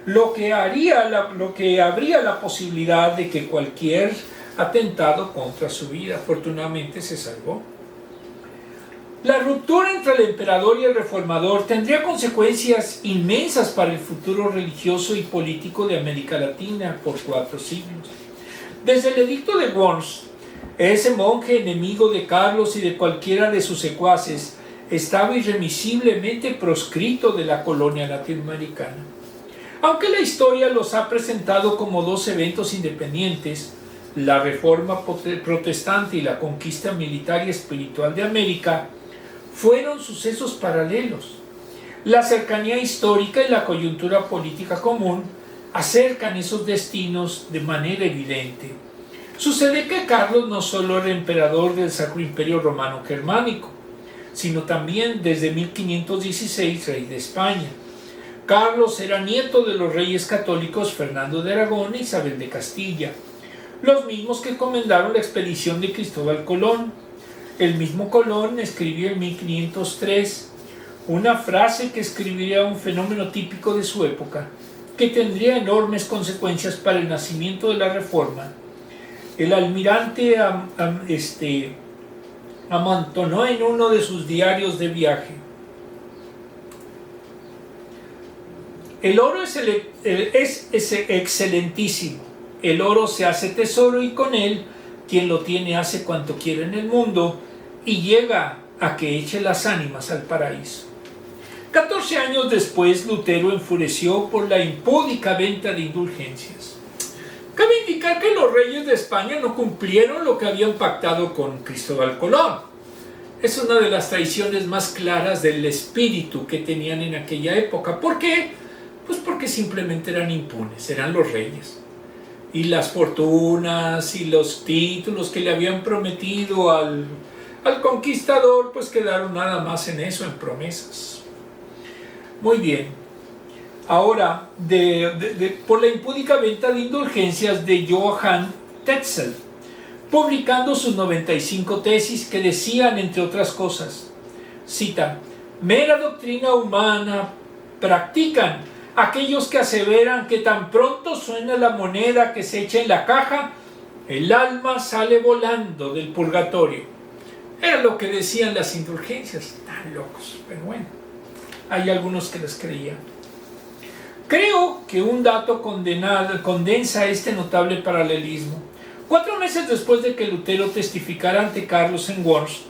lo que abría la posibilidad de que cualquier atentado contra su vida. Afortunadamente se salvó. La ruptura entre el emperador y el reformador tendría consecuencias inmensas para el futuro religioso y político de América Latina por 4 siglos. Desde el edicto de Worms, ese monje enemigo de Carlos y de cualquiera de sus secuaces estaba irremisiblemente proscrito de la colonia latinoamericana. Aunque la historia los ha presentado como 2 eventos independientes, la reforma protestante y la conquista militar y espiritual de América fueron sucesos paralelos. La cercanía histórica y la coyuntura política común acercan esos destinos de manera evidente. Sucede que Carlos no solo era emperador del Sacro Imperio Romano Germánico, sino también desde 1516 rey de España. Carlos era nieto de los reyes católicos Fernando de Aragón e Isabel de Castilla, los mismos que comendaron la expedición de Cristóbal Colón. El mismo Colón escribió en 1503: una frase que escribiría un fenómeno típico de su época, que tendría enormes consecuencias para el nacimiento de la Reforma. El almirante amontonó en uno de sus diarios de viaje: el oro es excelentísimo, el oro se hace tesoro y con él quien lo tiene hace cuanto quiere en el mundo y llega a que eche las ánimas al paraíso. 14 años después, Lutero enfureció por la impúdica venta de indulgencias. Cabe indicar que los reyes de España no cumplieron lo que habían pactado con Cristóbal Colón. Es una de las traiciones más claras del espíritu que tenían en aquella época. ¿Por qué? Pues porque simplemente eran impunes, eran los reyes. Y las fortunas y los títulos que le habían prometido al conquistador, pues quedaron nada más en eso, en promesas. Muy bien. Ahora, por la impúdica venta de indulgencias de Johann Tetzel, publicando sus 95 tesis que decían, entre otras cosas, cita: mera doctrina humana practican aquellos que aseveran que tan pronto suena la moneda que se echa en la caja, el alma sale volando del purgatorio. Era lo que decían las indulgencias. Tan locos, pero bueno, hay algunos que les creían. Creo que un dato condensa este notable paralelismo. 4 meses después de que Lutero testificara ante Carlos en Worms,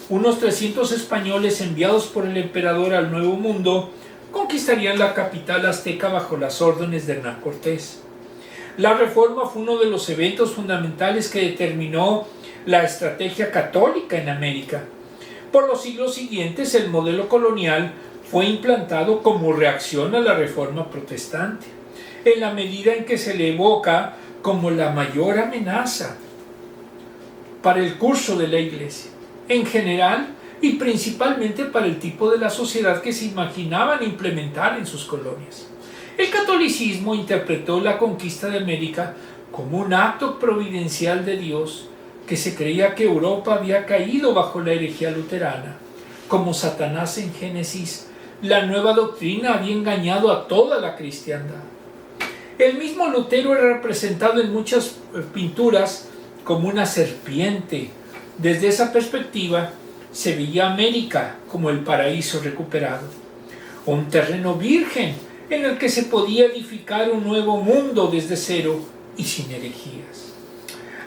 unos 300 españoles enviados por el emperador al Nuevo Mundo conquistarían la capital azteca bajo las órdenes de Hernán Cortés. La Reforma fue uno de los eventos fundamentales que determinó la estrategia católica en América. Por los siglos siguientes, el modelo colonial fue implantado como reacción a la Reforma protestante, en la medida en que se le evoca como la mayor amenaza para el curso de la Iglesia, en general y principalmente para el tipo de la sociedad que se imaginaban implementar en sus colonias. El catolicismo interpretó la conquista de América como un acto providencial de Dios, que se creía que Europa había caído bajo la herejía luterana. Como Satanás en Génesis, la nueva doctrina había engañado a toda la cristiandad. El mismo Lutero era representado en muchas pinturas como una serpiente. Desde esa perspectiva, se veía América como el paraíso recuperado, un terreno virgen en el que se podía edificar un nuevo mundo desde cero y sin herejías.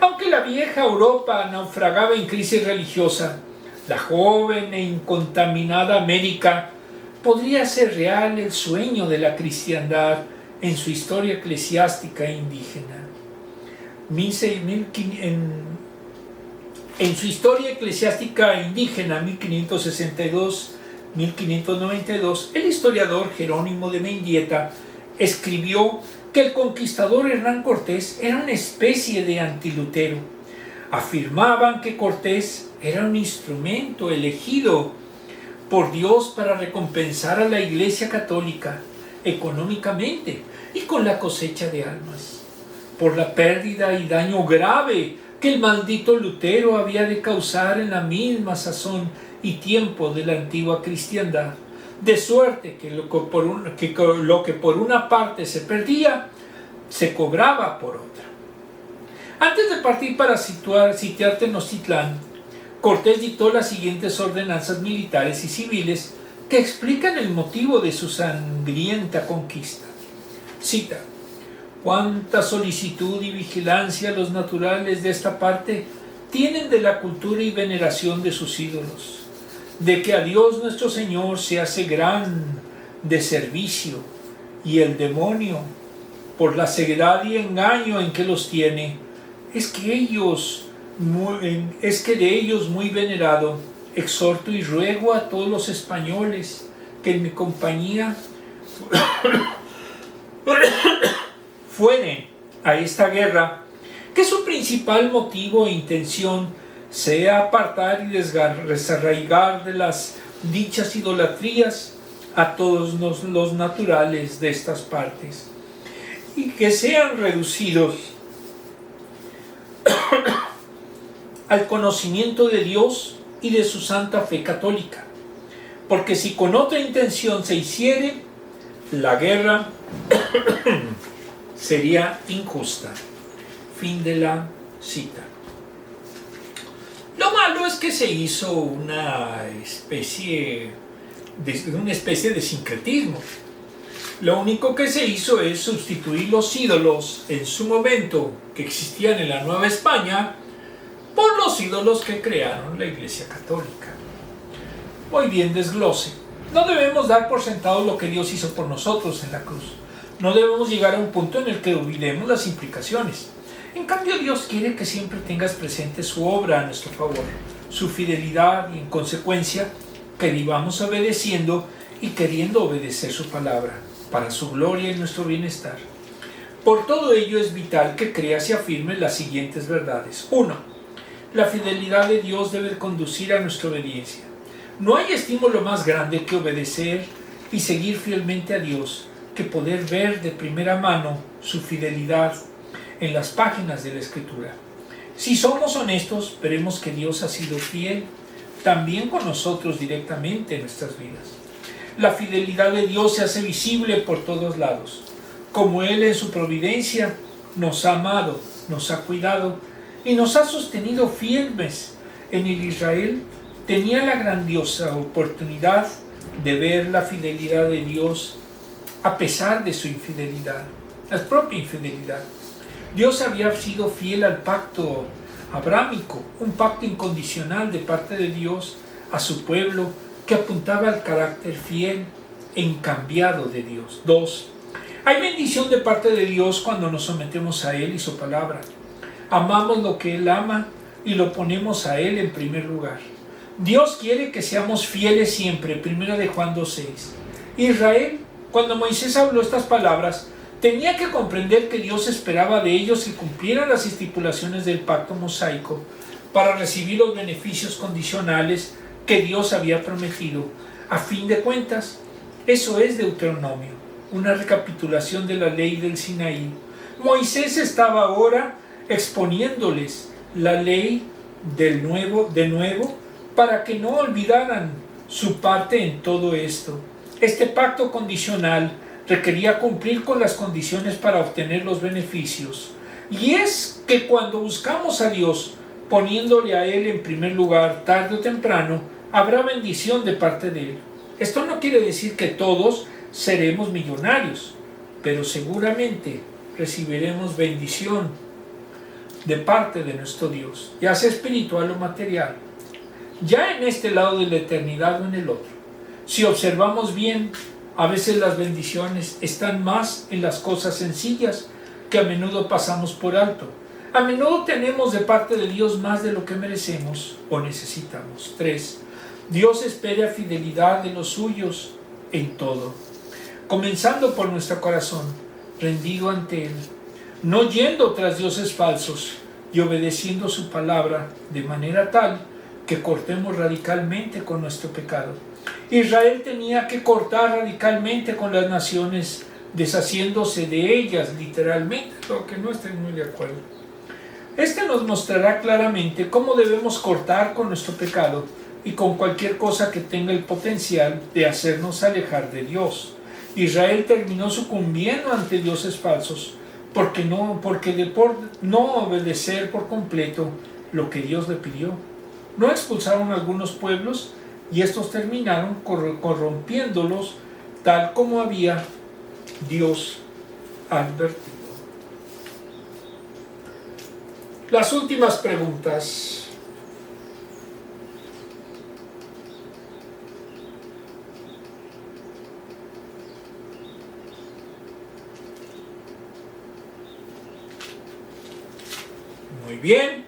Aunque la vieja Europa naufragaba en crisis religiosa, la joven e incontaminada América podría ser real el sueño de la cristiandad en su historia eclesiástica e indígena. En su historia eclesiástica indígena 1562-1592, el historiador Jerónimo de Mendieta escribió que el conquistador Hernán Cortés era una especie de antilutero. Afirmaban que Cortés era un instrumento elegido por Dios para recompensar a la Iglesia Católica económicamente y con la cosecha de almas, por la pérdida y daño grave que el maldito Lutero había de causar en la misma sazón y tiempo de la antigua cristiandad, de suerte que lo que por una parte se perdía, se cobraba por otra. Antes de partir para sitiar Tenochtitlán, Cortés dictó las siguientes ordenanzas militares y civiles que explican el motivo de su sangrienta conquista. Cita: cuánta solicitud y vigilancia los naturales de esta parte tienen de la cultura y veneración de sus ídolos, de que a Dios nuestro Señor se hace gran de servicio, y el demonio, por la ceguedad y engaño en que los tiene, es que de ellos muy venerado, exhorto y ruego a todos los españoles que en mi compañía fueren a esta guerra, que su principal motivo e intención sea apartar y desarraigar de las dichas idolatrías a todos los naturales de estas partes, y que sean reducidos al conocimiento de Dios y de su santa fe católica, porque si con otra intención se hiciere, la guerra sería injusta. Fin de la cita. Lo malo es que se hizo una especie de sincretismo. Lo único que se hizo es sustituir los ídolos en su momento que existían en la Nueva España por los ídolos que crearon la Iglesia Católica. Muy bien, desglose. No debemos dar por sentado lo que Dios hizo por nosotros en la cruz. No debemos llegar a un punto en el que olvidemos las implicaciones. En cambio, Dios quiere que siempre tengas presente su obra a nuestro favor, su fidelidad, y en consecuencia que vivamos obedeciendo y queriendo obedecer su palabra, para su gloria y nuestro bienestar. Por todo ello es vital que creas y afirmes las siguientes verdades. 1. La fidelidad de Dios debe conducir a nuestra obediencia. No hay estímulo más grande que obedecer y seguir fielmente a Dios que poder ver de primera mano su fidelidad en las páginas de la Escritura. Si somos honestos, veremos que Dios ha sido fiel también con nosotros directamente en nuestras vidas. La fidelidad de Dios se hace visible por todos lados, como Él en su providencia nos ha amado, nos ha cuidado y nos ha sostenido firmes. En el Israel tenía la grandiosa oportunidad de ver la fidelidad de Dios a pesar de su infidelidad, la propia infidelidad. Dios había sido fiel al pacto abrámico, un pacto incondicional de parte de Dios a su pueblo que apuntaba al carácter fiel e incambiado de Dios. 2. Hay bendición de parte de Dios cuando nos sometemos a Él y su palabra. Amamos lo que Él ama y lo ponemos a Él en primer lugar. Dios quiere que seamos fieles siempre. 1 de Juan 2:6. Israel, cuando Moisés habló estas palabras, tenía que comprender que Dios esperaba de ellos que cumplieran las estipulaciones del pacto mosaico para recibir los beneficios condicionales que Dios había prometido. A fin de cuentas, eso es Deuteronomio, una recapitulación de la ley del Sinaí. Moisés estaba ahora exponiéndoles la ley de nuevo para que no olvidaran su parte en todo esto. Este pacto condicional requería cumplir con las condiciones para obtener los beneficios. Y es que cuando buscamos a Dios, poniéndole a Él en primer lugar, tarde o temprano, habrá bendición de parte de Él. Esto no quiere decir que todos seremos millonarios, pero seguramente recibiremos bendición de parte de nuestro Dios, ya sea espiritual o material, ya en este lado de la eternidad o en el otro. Si observamos bien, a veces las bendiciones están más en las cosas sencillas que a menudo pasamos por alto. A menudo tenemos de parte de Dios más de lo que merecemos o necesitamos. 3. Dios espera fidelidad de los suyos en todo, comenzando por nuestro corazón, rendido ante Él, no yendo tras dioses falsos y obedeciendo su palabra de manera tal que cortemos radicalmente con nuestro pecado. Israel tenía que cortar radicalmente con las naciones, deshaciéndose de ellas literalmente, lo que no estoy muy de acuerdo. Este nos mostrará claramente cómo debemos cortar con nuestro pecado y con cualquier cosa que tenga el potencial de hacernos alejar de Dios. Israel terminó sucumbiendo ante dioses falsos por no obedecer por completo lo que Dios le pidió. No expulsaron a algunos pueblos y estos terminaron corrompiéndolos tal como había Dios advertido. Las últimas preguntas. Muy bien.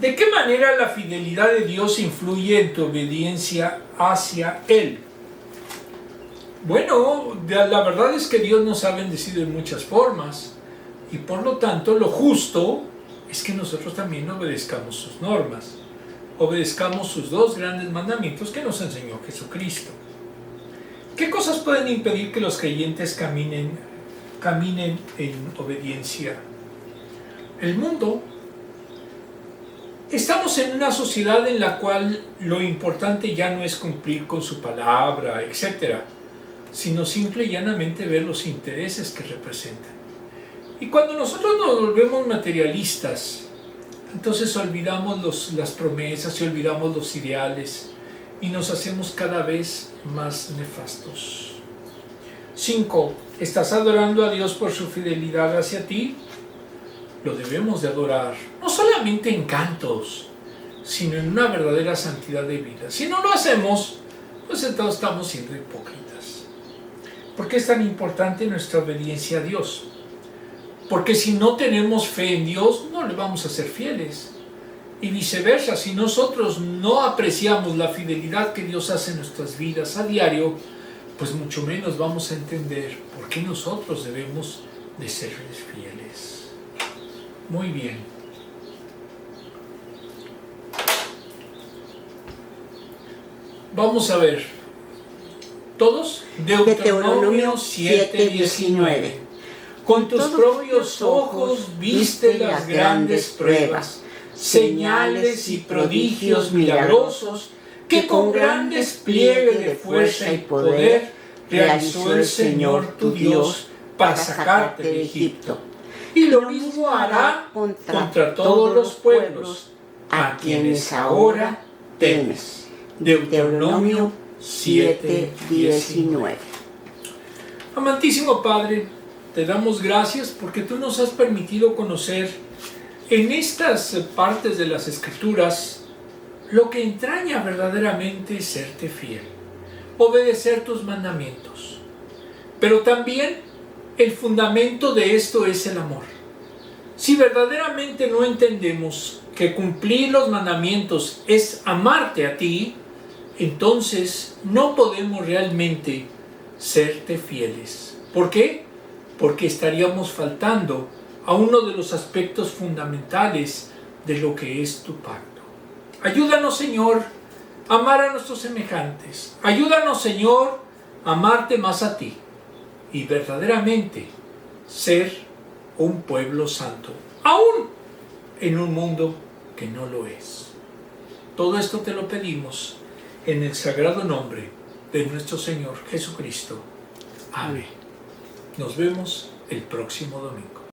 ¿De qué manera la fidelidad de Dios influye en tu obediencia hacia Él? Bueno, la verdad es que Dios nos ha bendecido en muchas formas y por lo tanto lo justo es que nosotros también obedezcamos sus normas, obedezcamos sus dos grandes mandamientos que nos enseñó Jesucristo. ¿Qué cosas pueden impedir que los creyentes caminen en obediencia? El mundo Estamos en una sociedad en la cual lo importante ya no es cumplir con su palabra, etc., sino simple y llanamente ver los intereses que representan. Y cuando nosotros nos volvemos materialistas, entonces olvidamos las promesas y olvidamos los ideales y nos hacemos cada vez más nefastos. 5. ¿Estás adorando a Dios por su fidelidad hacia ti? Lo debemos de adorar, no solamente en cantos, sino en una verdadera santidad de vida. Si no lo hacemos, pues entonces estamos siendo hipócritas. ¿Por qué es tan importante nuestra obediencia a Dios? Porque si no tenemos fe en Dios, no le vamos a ser fieles. Y viceversa, si nosotros no apreciamos la fidelidad que Dios hace en nuestras vidas a diario, pues mucho menos vamos a entender por qué nosotros debemos de serles fieles. Muy bien. Vamos a ver. ¿Todos? Deuteronomio 7:19. Con tus propios ojos viste las grandes pruebas, señales y prodigios milagrosos que con gran despliegue de fuerza y poder realizó el Señor tu Dios para sacarte de Egipto. Y lo mismo hará contra todos los pueblos a quienes ahora temes. Deuteronomio 7:19. Amantísimo Padre, te damos gracias porque tú nos has permitido conocer en estas partes de las Escrituras lo que entraña verdaderamente serte fiel, obedecer tus mandamientos. Pero también el fundamento de esto es el amor. Si verdaderamente no entendemos que cumplir los mandamientos es amarte a ti, entonces no podemos realmente serte fieles. ¿Por qué? Porque estaríamos faltando a uno de los aspectos fundamentales de lo que es tu pacto. Ayúdanos, Señor, a amar a nuestros semejantes. Ayúdanos, Señor, a amarte más a ti y verdaderamente ser un pueblo santo, aún en un mundo que no lo es. Todo esto te lo pedimos en el sagrado nombre de nuestro Señor Jesucristo. Amén. Nos vemos el próximo domingo.